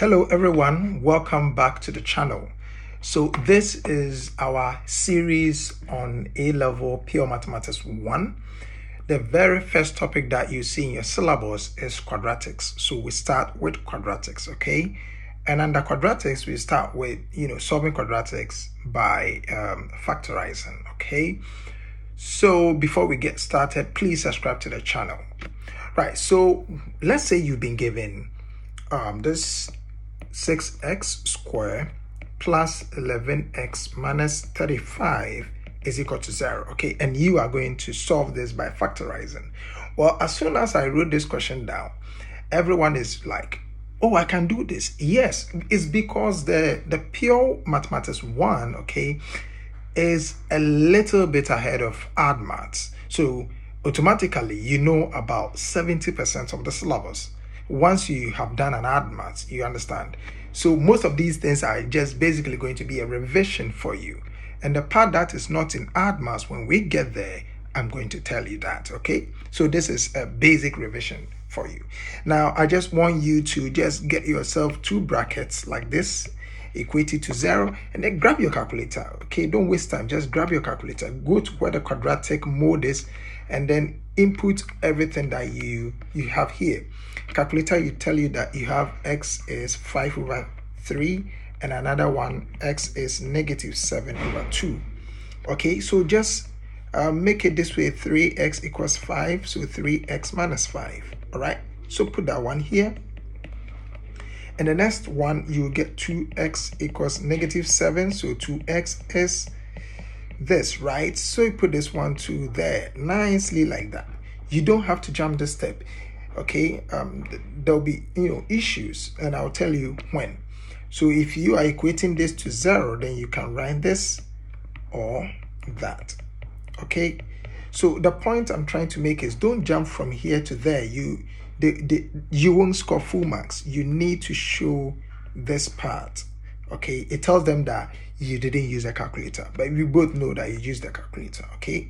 Hello everyone, welcome back to the channel. So this is our series on A-level Pure Mathematics 1. The very first topic that you see in your syllabus is quadratics. So we start with quadratics, okay? And under quadratics, we start with, solving quadratics by factorizing, okay? So before we get started, please subscribe to the channel. Right, so let's say you've been given this 6x squared plus 11x minus 35 is equal to 0, okay? And you are going to solve this by factorizing. Well, as soon as I wrote this question down, everyone is like, oh, I can do this. Yes, it's because the pure mathematics 1, okay, is a little bit ahead of add maths. So automatically, you know about 70% of the syllabus. Once you have done an add maths, you understand. So most of these things are just basically going to be a revision for you. And the part that is not in add maths, when we get there, I'm going to tell you that, okay? So this is a basic revision for you. Now, I just want you to just get yourself two brackets like this, equate it to 0, and then grab your calculator, okay? Don't waste time, just grab your calculator, go to where the quadratic mode is, and then input everything that you have here. Calculator will tell you that you have x is 5 over 3 and another one x is negative 7 over 2. Okay, so just make it this way, 3x equals 5, so 3x minus 5. All right, so put that one here. And the next one, you get 2x equals negative 7, so 2x is this, right? So you put this one to there, nicely like that. You don't have to jump this step, okay? There'll be issues, and I'll tell you when. So if you are equating this to 0, then you can write this or that, okay? So the point I'm trying to make is don't jump from here to there. You won't score full marks. You need to show this part, okay? It tells them that you didn't use a calculator, but we both know that you used a calculator, okay?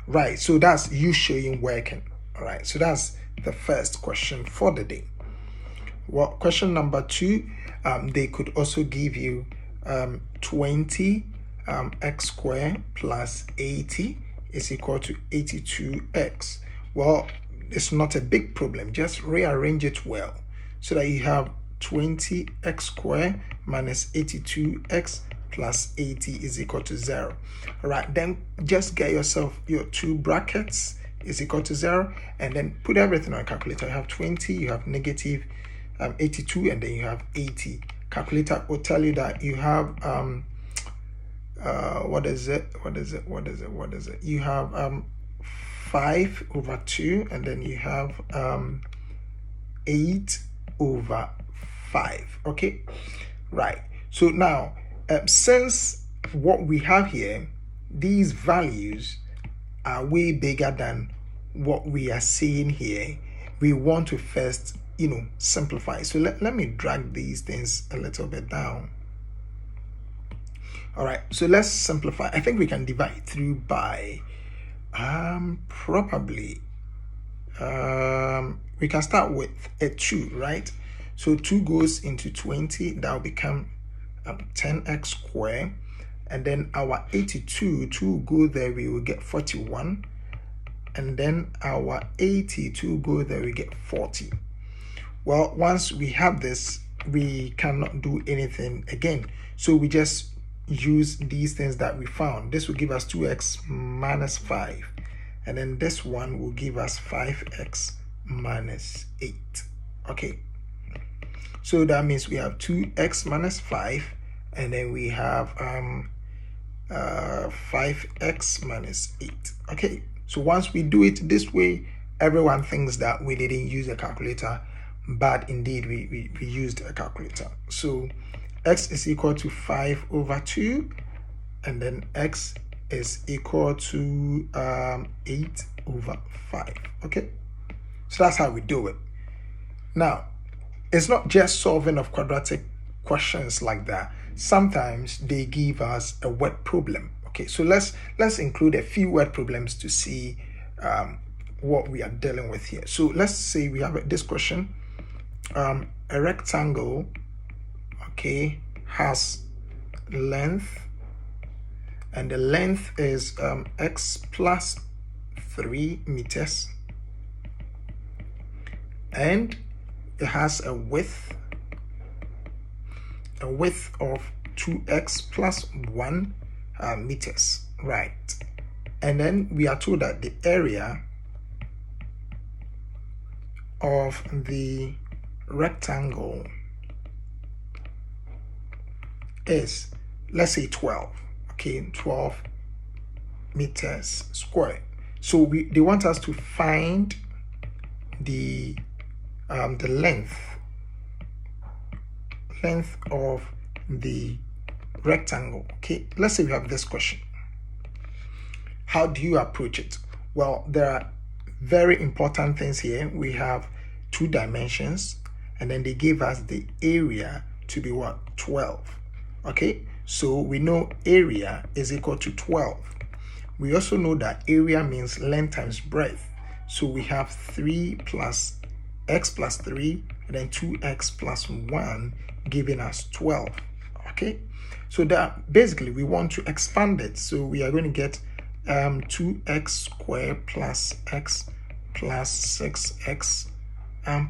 Right, so that's you showing working. All right, so that's the first question for the day. Well, question number 2, they could also give you 20 x squared plus 80 is equal to 82x. Well, it's not a big problem. Just rearrange it well so that you have 20x squared minus 82x plus 80 is equal to 0. All right, then just get yourself your two brackets is equal to 0, and then put everything on a calculator. You have 20, you have negative 82, and then you have 80. Calculator will tell you that you have what is it? You have 5 over 2, and then you have 8 over 5. Okay, right. So now, since what we have here, these values are way bigger than what we are seeing here, we want to first, simplify. So let me drag these things a little bit down. All right, so let's simplify. I think we can divide through by probably we can start with a 2, right? So 2 goes into 20, that will become 10x squared, and then our 82, 2 go there, we will get 41, and then our 82 go there, we get 40. Well, once we have this, we cannot do anything again, so we just use these things that we found. This will give us 2x minus 5, and then this one will give us 5x minus 8. Okay, so that means we have 2x minus 5, and then we have 5x minus 8. Okay, so once we do it this way, everyone thinks that we didn't use a calculator, but indeed we used a calculator. So x is equal to 5 over 2, and then x is equal to 8 over 5. Okay, so that's how we do it. Now, it's not just solving of quadratic questions like that. Sometimes they give us a word problem. Okay, so let's include a few word problems to see what we are dealing with here. So let's say we have this question, a rectangle okay, has length, and the length is x plus 3 meters, and it has a width of 2x plus 1 meters, right? And then we are told that the area of the rectangle is, let's say 12, okay, 12 meters squared. So they want us to find the length of the rectangle. Okay, let's say we have this question. How do you approach it? Well, there are very important things here. We have 2 dimensions, and then they gave us the area to be what? 12. Okay, so we know area is equal to 12. We also know that area means length times breadth. So we have 3 plus x plus 3, and then 2x plus 1 giving us 12. Okay, so that basically we want to expand it. So we are going to get 2x squared plus x plus 6x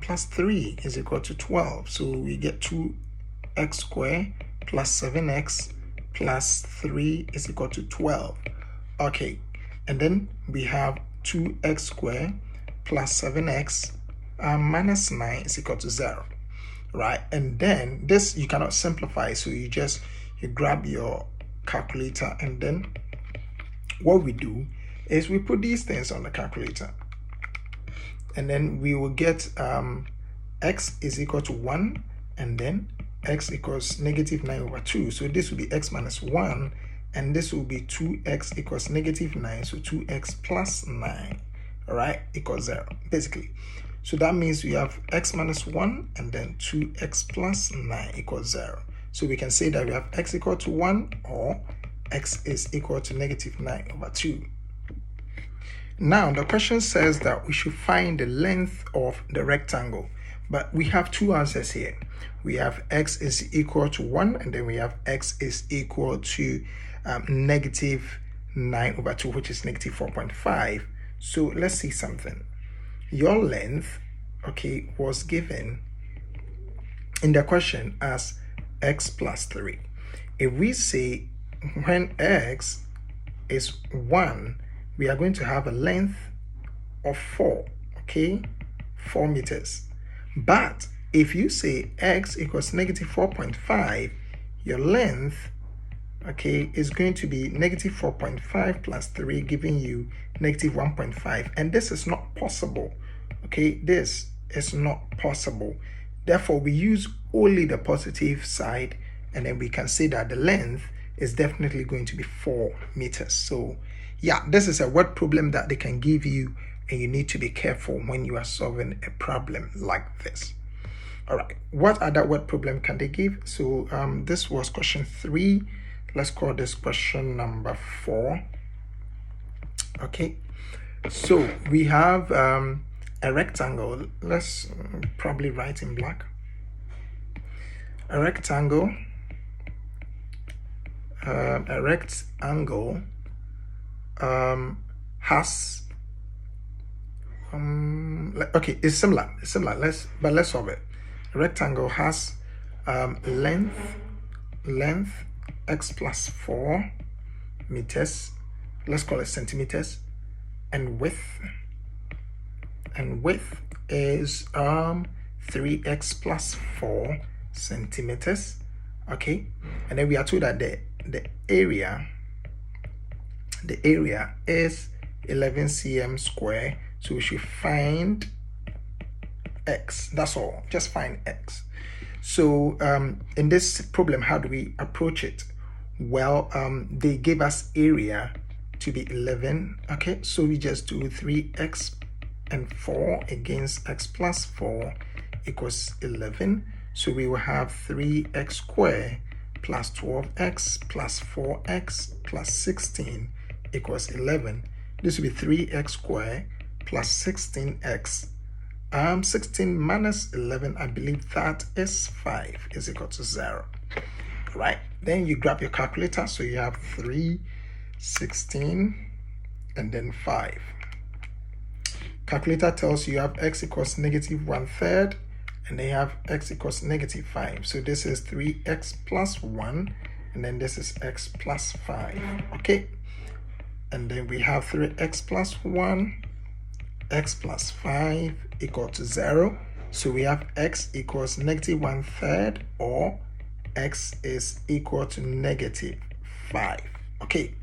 plus 3 is equal to 12. So we get 2x squared plus 7x plus 3 is equal to 12. Okay, and then we have 2x squared plus 7x minus 9 is equal to 0, right? And then this you cannot simplify, so you grab your calculator, and then what we do is we put these things on the calculator, and then we will get x is equal to 1, and then x equals negative 9 over 2. So this will be x minus 1, and this will be 2x equals negative 9. So 2x plus 9, all right, equals 0, basically. So that means we have x minus 1, and then 2x plus 9 equals 0. So we can say that we have x equal to 1, or x is equal to negative 9 over 2. Now, the question says that we should find the length of the rectangle, but we have 2 answers here. We have x is equal to 1, and then we have x is equal to negative 9 over 2, which is negative 4.5. So let's see something. Your length, okay, was given in the question as x plus 3. If we say when x is 1, we are going to have a length of 4, okay, 4 meters. But if you say x equals negative 4.5, your length, okay, is going to be negative 4.5 plus 3, giving you negative 1.5. And this is not possible, okay? This is not possible. Therefore, we use only the positive side, and then we can say that the length is definitely going to be 4 meters. So yeah, this is a word problem that they can give you, and you need to be careful when you are solving a problem like this. All right, what other word problem can they give? So this was question 3. Let's call this question number 4. Okay, so we have a rectangle. Let's probably write in black. A rectangle has okay, it's similar. Let's solve it. A rectangle has length x plus 4 meters, let's call it centimeters, and width is 3x plus 4 centimeters. Okay, and then we are told that the area is 11 cm square, so we should find x. That's all, just find x. So in this problem, how do we approach it? Well, they gave us area to be 11. Okay, so we just do 3x and 4 against x plus 4 equals 11. So we will have 3x squared plus 12x plus 4x plus 16 equals 11. This will be 3x squared plus 16x 16 minus 11, I believe that is 5, is equal to 0. All right, then you grab your calculator, so you have 3, 16, and then 5. Calculator tells you have x equals negative 1/3, and then you have x equals negative 5. So this is 3x plus 1, and then this is x plus 5. Okay, and then we have 3x plus 1, x plus 5 equal to 0. So we have x equals negative 1/3, or x is equal to negative 5. Okay,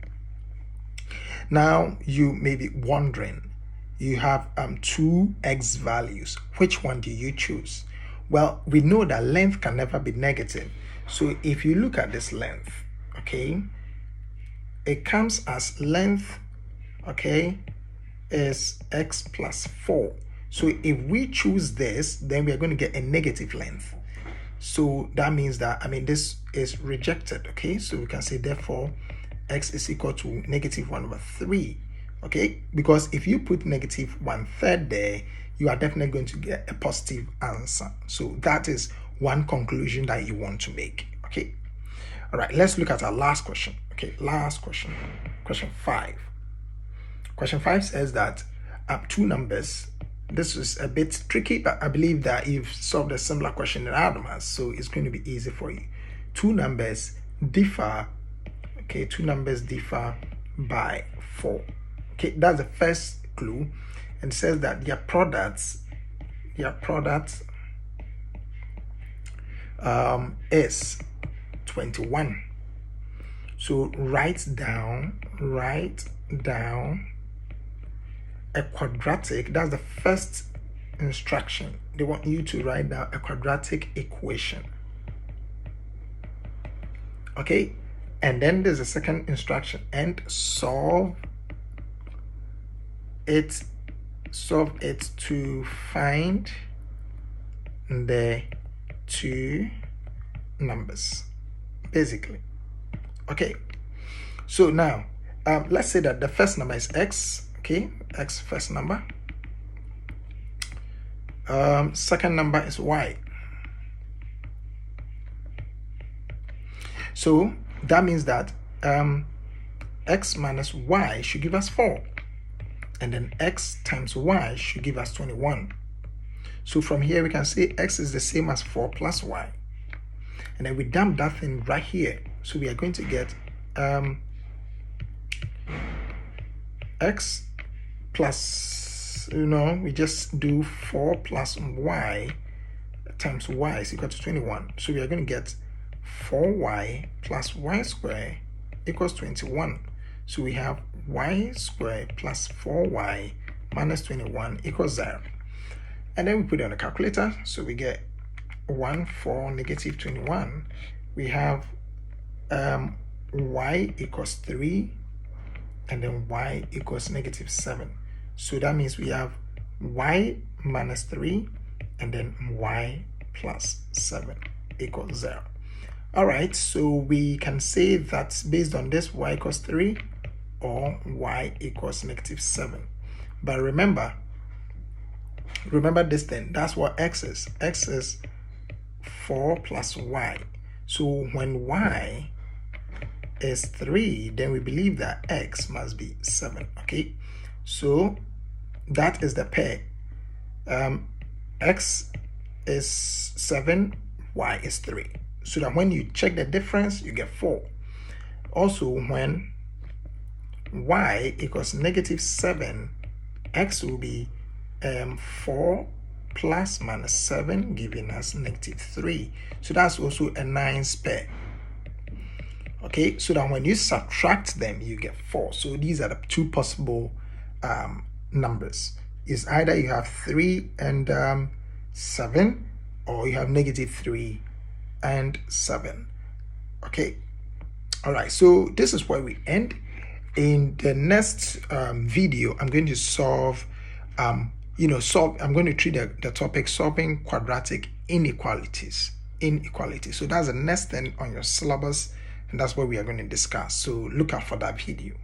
now you may be wondering, you have two x values. Which one do you choose? Well, we know that length can never be negative. So if you look at this length, okay, it comes as length, okay, is x plus 4. So if we choose this, then we are going to get a negative length. So that means that, this is rejected, okay? So we can say, therefore, x is equal to negative 1/3. Okay, because if you put negative 1/3 there, you are definitely going to get a positive answer. So that is one conclusion that you want to make. Okay, all right, let's look at our last question. Okay, last question, question 5. Question 5 says that two numbers. This is a bit tricky, but I believe that you've solved a similar question in Adams, so it's going to be easy for you. Two numbers differ. Okay, two numbers differ by 4. Okay, that's the first clue, and it says that their products is 21. So write down a quadratic. That's the first instruction. They want you to write down a quadratic equation. Okay, and then there's a second instruction, and solve it to find the two numbers, basically. Okay, so now let's say that the first number is x. Okay, x first number. Second number is y. So that means that x minus y should give us 4. And then x times y should give us 21. So from here we can say x is the same as 4 plus y. And then we dump that thing right here. So we are going to get x plus, we just do 4 plus y times y is equal to 21. So we are going to get 4y plus y squared equals 21. So we have y squared plus 4y minus 21 equals 0. And then we put it on the calculator. So we get 1, 4, negative 21. We have y equals 3, and then y equals negative 7. So that means we have y minus 3, and then y plus 7 equals 0. All right, so we can say that based on this, y equals 3 or y equals negative 7. But remember this thing, that's what x is. X is 4 plus y. So when y is 3, then we believe that x must be 7. Okay, so that is the pair. X is 7, y is 3. So that when you check the difference, you get 4. Also, when y equals negative 7, x will be 4 plus minus 7, giving us negative 3. So that's also a 9's pair. Okay, so that when you subtract them, you get 4. So these are the two possible numbers. It's either you have 3 and 7, or you have negative 3 and 7. Okay, all right, so this is where we end. In the next video, I'm going to solve I'm going to treat the topic solving quadratic inequalities. So that's the next thing on your syllabus, and that's what we are going to discuss. So look out for that video.